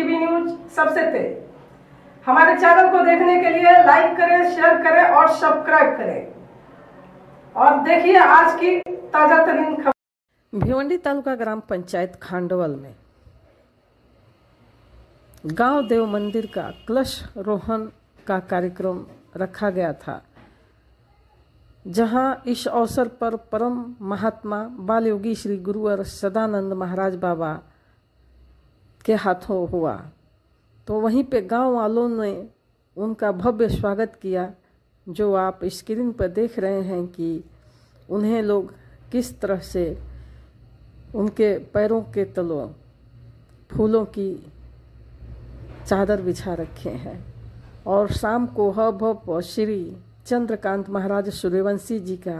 TV news सबसे तेज। हमारे चैनल को देखने के लिए लाइक करें, शेयर करें और सब्सक्राइब करें और देखिए आज की ताजा तरीन खबर। भिवंडी तालुका ग्राम पंचायत खांडवल में गांव देव मंदिर का कलश रोहन का कार्यक्रम रखा गया था, जहां इस अवसर पर परम महात्मा बाल योगी श्री गुरुवर सदानंद महाराज बाबा के हाथों हुआ। तो वहीं पे गांव वालों ने उनका भव्य स्वागत किया, जो आप स्क्रीन पर देख रहे हैं कि उन्हें लोग किस तरह से उनके पैरों के तलों फूलों की चादर बिछा रखे हैं। और शाम को हव श्री चंद्रकांत महाराज सूर्यवंशी जी का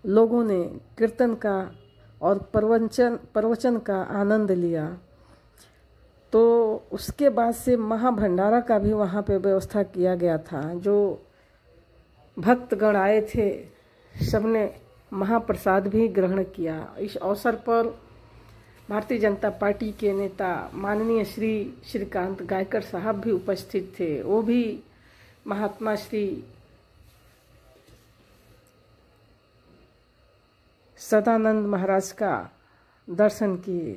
लोगों ने कीर्तन का और प्रवचन का आनंद लिया। तो उसके बाद से महाभंडारा का भी वहाँ पे व्यवस्था किया गया था। जो भक्तगण आए थे सबने महाप्रसाद भी ग्रहण किया। इस अवसर पर भारतीय जनता पार्टी के नेता माननीय श्री श्रीकांत गायकर साहब भी उपस्थित थे। वो भी महात्मा श्री सदानंद महाराज का दर्शन किए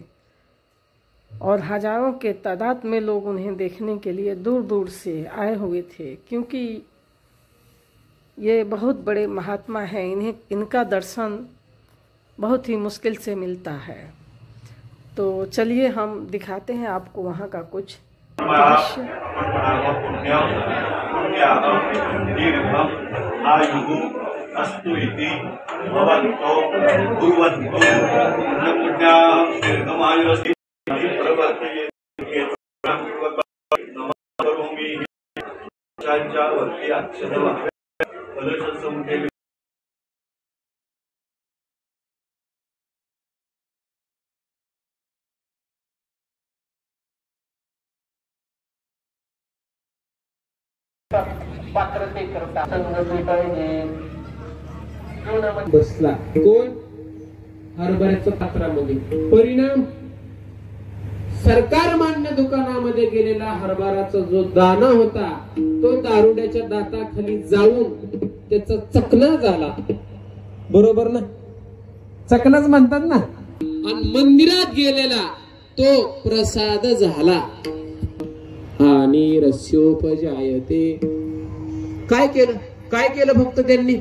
और हजारों के तादाद में लोग उन्हें देखने के लिए दूर दूर से आए हुए थे, क्योंकि ये बहुत बड़े महात्मा हैं। इनका दर्शन बहुत ही मुश्किल से मिलता है। तो चलिए हम दिखाते हैं आपको वहाँ का कुछ दृश्य। अस्तु इति भवन्तो कुर्वन्तु नमोऽन्यां दीर्घमायुरस्ति प्रवर्तये नमोऽस्मि चाचावर्ति अक्षरवः फलसंसंते पात्रते करता संगती पाहिजे बसला कोण हरभऱ्याच्या पात्रामध्ये। परिणाम सरकार मान्य दुकानामध्ये गेलेला हरभराचा जो दाना होता तो दारुड्याच्या दाताखाली जाऊन त्याचा चकना झाला। बरोबर ना, चकनाच म्हणतात ना। आणि मंदिरात गेलेला तो प्रसाद झाला। आणि रस्योपजायते काय केलं फक्त त्यांनी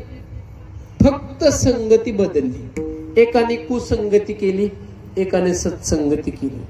फक्त संगती बदलली। एकाने कुसंगती केली, एकाने सत्संगती केली।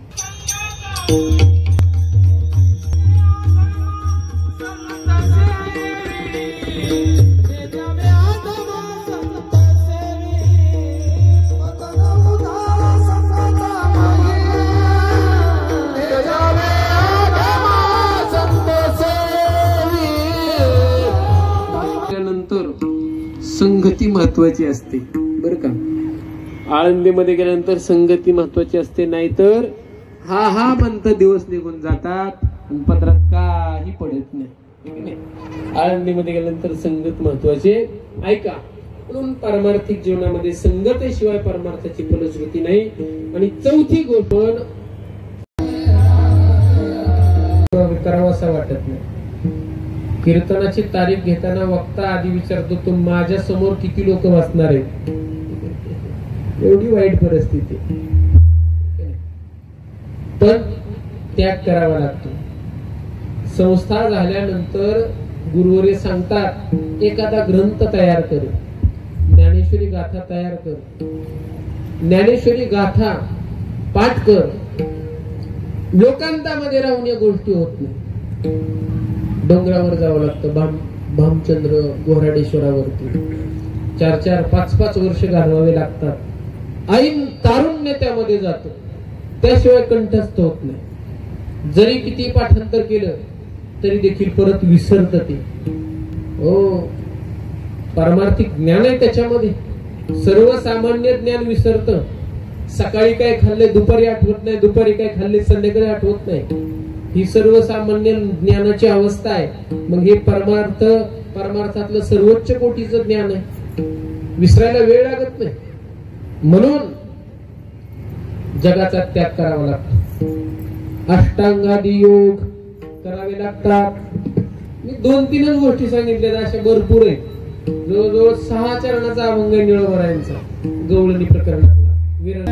संगती महत्वाची असते बरं का। आळंदीमध्ये गेल्यानंतर संगती महत्वाची असते, नाहीतर हा म्हणत दिवस निघून जातात पत्रात काही पडत नाही। आळंदीमध्ये गेल्यानंतर संगत महत्वाचे ऐका। म्हणून पारमार्थिक जीवनामध्ये संगतीशिवाय परमार्थाची फलश्रुती नाही। आणि चौथी गोष्ट करावंसं वाटत नाही। कीर्तनाची तारीख घेताना वक्ता आधी विचारतो तो माझ्या समोर किती लोक वाचणार आहेत। एवढी वाईट परिस्थिती, पण त्याग करावा लागतो। संस्था झाल्यानंतर गुरुवर्य सांगतात एखादा ग्रंथ तयार कर, ज्ञानेश्वरी गाथा तयार कर, ज्ञानेश्वरी गाथा पाठ कर। लोकांतामध्ये राहून या गोष्टी होत नाही। डोंगरावर जावं लागतं, भामचंद्र गोराडेश्वरावरती 4-4, 5-5 वर्ष घालवावे लागतात। ऐन तारुण्य त्यामध्ये जातो, त्याशिवाय कंठस्थ होत नाही। जरी किती पाठांतर केलं तरी देखील परत विसरत ते। हो, पारमार्थिक ज्ञान आहे त्याच्यामध्ये। सर्वसामान्य ज्ञान विसरत। सकाळी काय खाल्ले दुपारी आठवत नाही, दुपारी काय खाल्ले संध्याकाळी आठवत नाही। ही सर्वसामान्य ज्ञानाची अवस्था आहे। मग हे परमार्थातलं सर्वोच्च कोटीचं ज्ञान आहे, विसरायला वेळ लागत नाही। म्हणून जगाचा त्याग करावा लागतो। अष्टांगादी योग करावे लागतात. मी 2-3च गोष्टी सांगितल्या, अशा भरपूर आहेत. जवळजवळ 6 चरणाचा अभंग निळवरायांचा गवळणी प्रकरणातला विरळ.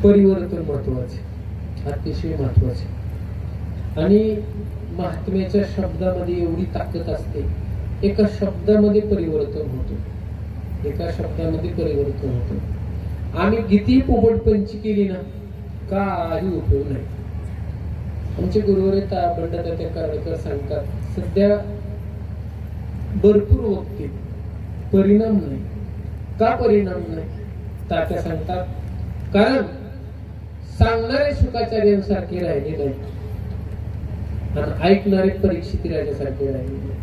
परिवर्तन महत्वाचे, अतिशय महत्वाचे. आणि महात्म्याच्या शब्दामध्ये एवढी ताकद असते. एका शब्दामध्ये परिवर्तन होतं, एका शब्दामध्ये परिवर्तन होतं. आम्ही किती पोपटपंची केली ना, काही उपयोग नाही. आमचे गुरुवर बंडतात्या कारळकर सांगतात, सध्या भरपूर वक्ते परिणाम नाही. का परिणाम नाही? तात्या सांगतात, कारण सांगणारे शुकाचार्यांसारखे राहिले नाही आणि ऐकणारे परीक्षित राजासारखे राहिले नाही.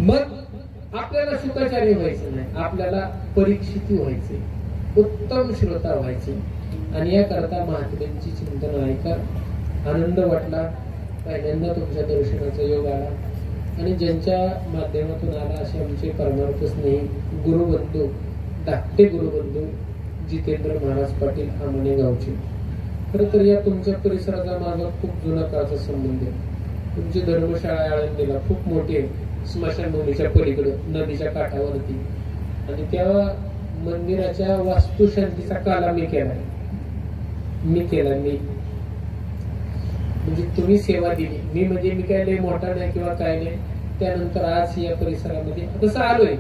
मग आपल्याला शुकाचार्य व्हायचं नाही, आपल्याला परीक्षित व्हायचे, उत्तम श्रोता व्हायचे. आणि याकरता महात्म्यांची चिंतन ऐका. आनंद वाटला. पहिल्यांदा तुमच्या दर्शनाचा योग आला आणि ज्यांच्या माध्यमातून आला असे आमचे परमार्थ स्नेही गुरुबंधू, धाकटे गुरुबंधू जितेंद्र महाराज पाटील आमणे गावचे. खरं तर या तुमच्या परिसराचा माझा खूप जुना काळचा संबंध आहे. तुमची धर्मशाळा आळंदीला खूप मोठी आहे, स्मशानभूमीच्या पलीकडे नदीच्या काठावरती. आणि त्या मंदिराच्या वास्तुशांतीचा काला मी केला. म्हणजे तुम्ही सेवा दिली. मी काय लय मोठा नाही किंवा काय नाही. त्यानंतर आज या परिसरामध्ये तसं आलोय.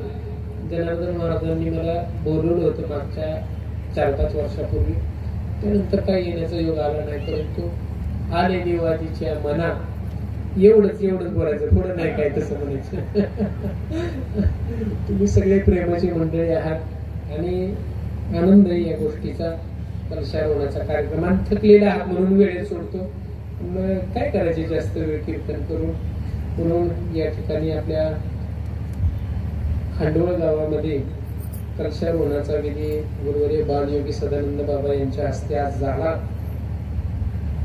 जनार्दन महाराजांनी मला बोलवलं होतं मागच्या 4-5 वर्षापूर्वी. त्यानंतर काही येण्याचा योग आला नाही, परंतु आले देवाजीच्या मना. एवढंच बोलायचं, थोडं नाही काय तसं म्हणायचं. तुम्ही सगळे प्रेमाची मंडळी आहात आणि आनंद आहे या गोष्टीचा. कलशारोहणाचा कार्यक्रम थकलेला आहात म्हणून वेळेत सोडतो. काय करायचे जास्त वेळ कीर्तन करून. म्हणून या ठिकाणी आपल्या खांडोळ गावामध्ये कलशारोहणाचा विधी गुरुवर्य बालयोगी सदानंद बाबा यांच्या हस्ते आज झाला.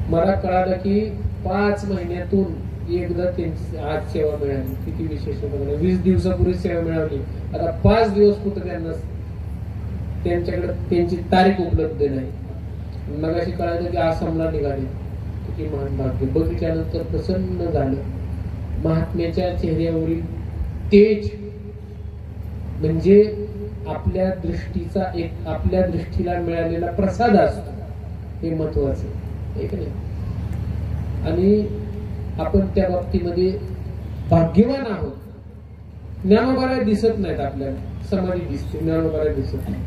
मला कळालं की 5 महिन्यातून एकदा त्यांची आज सेवा मिळाली. किती विशेष होतं. 20 दिवसापूर्वी सेवा मिळाली. आता 5 दिवस कुठं त्यांच्याकडे त्यांची तारीख उपलब्ध नाही. मग अशी कळालं की आसामला निघाले. किती महान भाग्य. बघितल्यानंतर प्रसन्न झालं. महात्म्याच्या चेहऱ्यावरील तेज म्हणजे आपल्या दृष्टीला मिळालेला प्रसाद असतो. हे महत्वाचं एक नाही. आणि आपण त्या बाबतीमध्ये भाग्यवान आहोत. ज्ञानोबाराय दिसत नाहीत आपल्याला, समाधी दिसते, ज्ञानोबाराय दिसत नाही.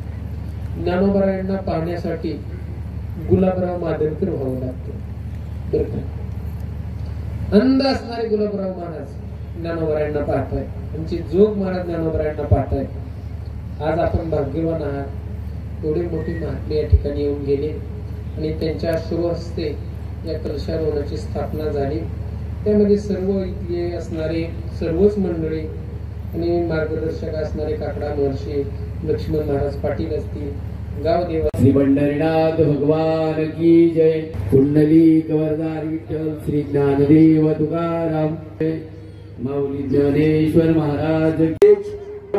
ज्ञानोबारायांना पाहण्यासाठी गुलाबराव मादनकर व्हावं लागतं. बरं का? अंध असणारे गुलाबराव महाराज ज्ञानोबारायांना पाहताय. आमचे जोग महाराज ज्ञानोबारायांना पाहताय. आज आपण भाग्यवान आहात. एवढे मोठे महात्मे या ठिकाणी येऊन गेले आणि त्यांच्या शुभ हस्ते या कलशारोहणाची स्थापना झाली. त्यामध्ये सर्व इथले असणारे सर्वच मंडळी आणि मार्गदर्शक असणारे काकडा महर्षी लक्ष्मण महाराज पाटील असतील, गावदेवा श्री पंढरीनाथ भगवान की जय. कुंडली कवरदार विठ्ठल श्री ज्ञानदेव तुकाराम माऊली ज्ञानेश्वर महाराज.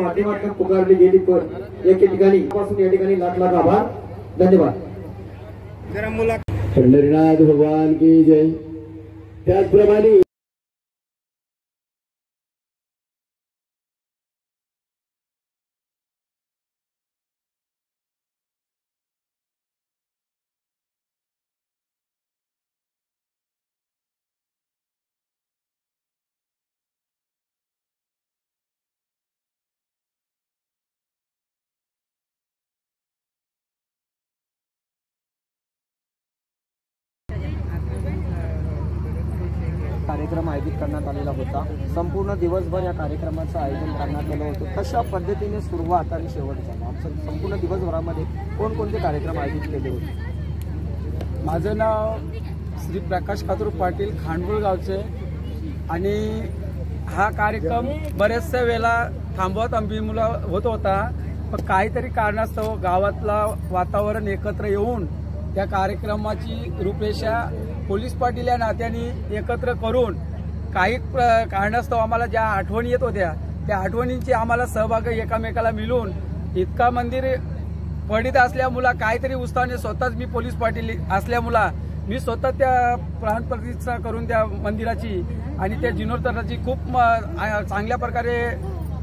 माध्यमातून पुकारली गेली पण एके ठिकाणी पासून या ठिकाणी लाख लाख आभार. धन्यवाद. पंढरीनाथ भगवान की जय. त्याचप्रमाणे कार्यक्रम आयोजित करण्यात आलेला होता. संपूर्ण दिवसभर या कार्यक्रमाचं आयोजन करण्यात आलं होतं. कशा पद्धतीने सुरुवात आणि शेवट झाला? संपूर्ण दिवसभरामध्ये कोणकोणते कार्यक्रम आयोजित केले होते? माझं नाव श्री प्रकाश खातरू पाटील, खांडवळ गावचे. आणि हा कार्यक्रम बऱ्याचशा वेळेला थांबवत आंबीमुला होत होता, पण काहीतरी कारणास्तव गावातला वातावरण एकत्र येऊन त्या कार्यक्रमाची रूपरेषा पोलीस पाटील या नात्याने एकत्र करून काही कारणास्तव आम्हाला ज्या आठवणी येत होत्या त्या आठवणींची आम्हाला सहभाग एकामेकाला मिळून इतका मंदिर पडित असल्यामुळे काहीतरी उत्साहाने स्वतःच मी पोलीस पाटील असल्यामुळे मी स्वतः त्या प्राणप्रतिष्ठा करून त्या मंदिराची आणि त्या जीर्णोद्धाराची खूप चांगल्या प्रकारे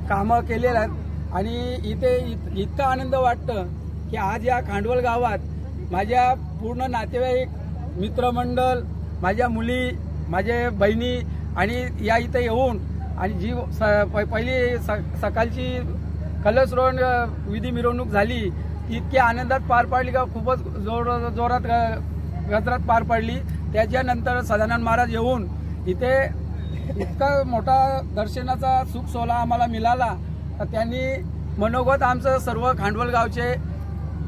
कामं केलेली आहेत. आणि इथे इतका आनंद वाटतं की आज या खांडवळ गावात माझ्या पूर्ण नातेवाईक, मित्रमंडळ, माझ्या मुली, माझ्या बहिणी आणि या इथे येऊन आणि जी पहिली सकाळची कलशरोहण विधी मिरवणूक झाली ती इतक्या आनंदात पार पडली का खूपच जोरात गजरात पार पडली. त्याच्यानंतर सदानंद महाराज येऊन इथे इतका मोठा दर्शनाचा सुख सोहळा आम्हाला मिळाला तर त्यांनी मनोगत आमचं सर्व खांडवळ गावचे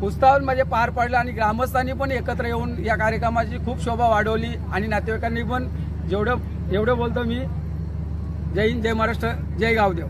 उत्साहात म्हणजे पार पडलं आणि ग्रामस्थांनी पण एकत्र येऊन या कार्यक्रमाची खूप शोभा वाढवली. आणि नातेवाईकांनी पण एवढं बोलतो मी. जय हिंद, जय महाराष्ट्र, जय गावदेव.